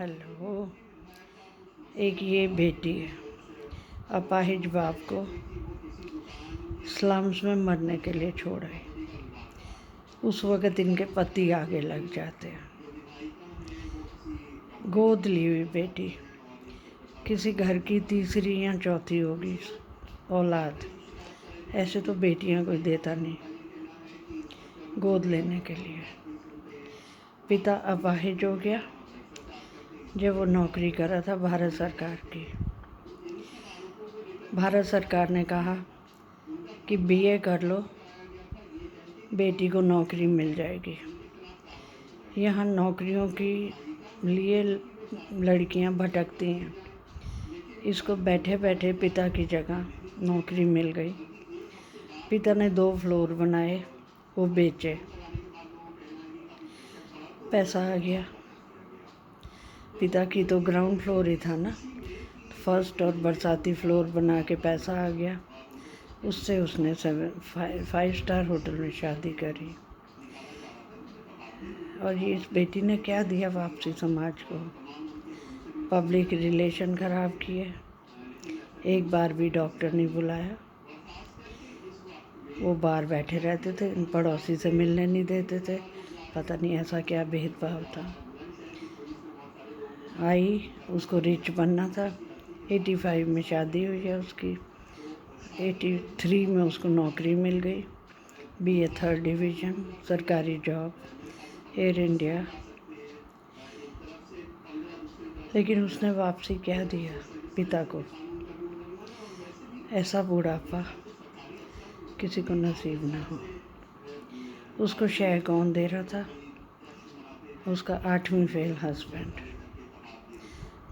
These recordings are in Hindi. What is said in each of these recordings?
हेलो। एक ये बेटी है, अपाहिज बाप को स्लम्स में मरने के लिए छोड़ आई। उस वक़्त इनके पति आगे लग जाते हैं। गोद ली हुई बेटी किसी घर की तीसरी या चौथी होगी औलाद। ऐसे तो बेटियां कोई देता नहीं गोद लेने के लिए। पिता अपाहिज हो गया जब वो नौकरी कर रहा था भारत सरकार की। भारत सरकार ने कहा कि बीए कर लो, बेटी को नौकरी मिल जाएगी। यहाँ नौकरियों के लिए लड़कियाँ भटकती हैं। इसको बैठे बैठे पिता की जगह नौकरी मिल गई। पिता ने 2 फ्लोर बनाए, वो बेचे, पैसा आ गया। पिता की तो ग्राउंड फ्लोर ही था ना, फर्स्ट और बरसाती फ्लोर बना के पैसा आ गया। उससे उसने 5 स्टार होटल में शादी करी। और ये इस बेटी ने क्या दिया वापसी समाज को? पब्लिक रिलेशन ख़राब किए, एक बार भी डॉक्टर नहीं बुलाया। वो बाहर बैठे रहते थे, पड़ोसी से मिलने नहीं देते थे। पता नहीं ऐसा क्या भेदभाव था। आई, उसको रिच बनना था। 85 में शादी हुई है उसकी। 83 में उसको नौकरी मिल गई, बीए 3rd डिवीज़न, सरकारी जॉब, एयर इंडिया। लेकिन उसने वापसी क्या दिया पिता को? ऐसा बुढ़ापा किसी को नसीब ना हो। उसको शय कौन दे रहा था? उसका 8वीं फेल हस्बैंड,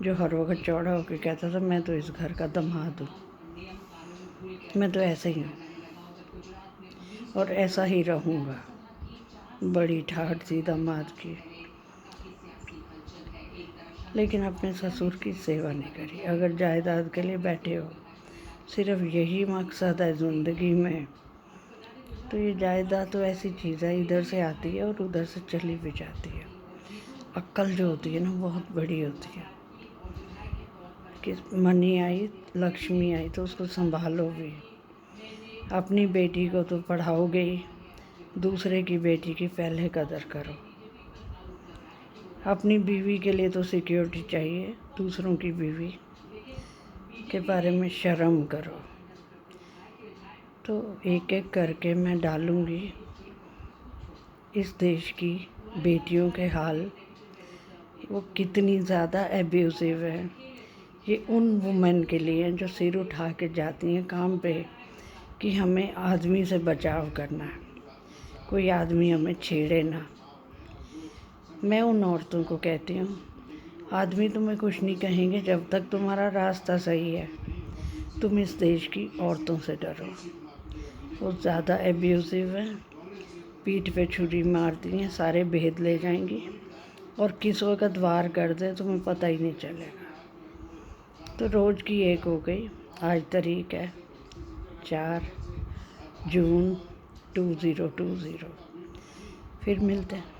जो हर वक्त चौड़ा होकर कहता था मैं तो इस घर का दामाद हूँ, मैं तो ऐसे ही हूँ और ऐसा ही रहूँगा। बड़ी ठाठ थी दामाद की, लेकिन अपने ससुर की सेवा नहीं करी। अगर जायदाद के लिए बैठे हो, सिर्फ यही मकसद है ज़िंदगी में, तो ये जायदाद तो ऐसी चीज़ है, इधर से आती है और उधर से चली भी जाती है। अक्ल जो होती है ना, बहुत बड़ी होती है कि मनी आई, लक्ष्मी आई तो उसको संभालो भी। अपनी बेटी को तो पढ़ाओगे ही, दूसरे की बेटी की पहले कदर करो। अपनी बीवी के लिए तो सिक्योरिटी चाहिए, दूसरों की बीवी के बारे में शर्म करो। तो एक एक करके मैं डालूँगी इस देश की बेटियों के हाल, वो कितनी ज़्यादा एब्यूसिव है। ये उन वुमेन के लिए जो सिर उठा के जाती हैं काम पे कि हमें आदमी से बचाव करना है, कोई आदमी हमें छेड़े ना। मैं उन औरतों को कहती हूँ, आदमी तुम्हें कुछ नहीं कहेंगे जब तक तुम्हारा रास्ता सही है। तुम इस देश की औरतों से डरो, वो ज़्यादा एब्यूसिव है, पीठ पे छुरी मारती हैं, सारे भेद ले जाएंगी और किस वक़्त वार कर दें तुम्हें पता ही नहीं चलेगा। तो रोज़ की एक हो गई। आज तारीख है 4 जून 2020। फिर मिलते हैं।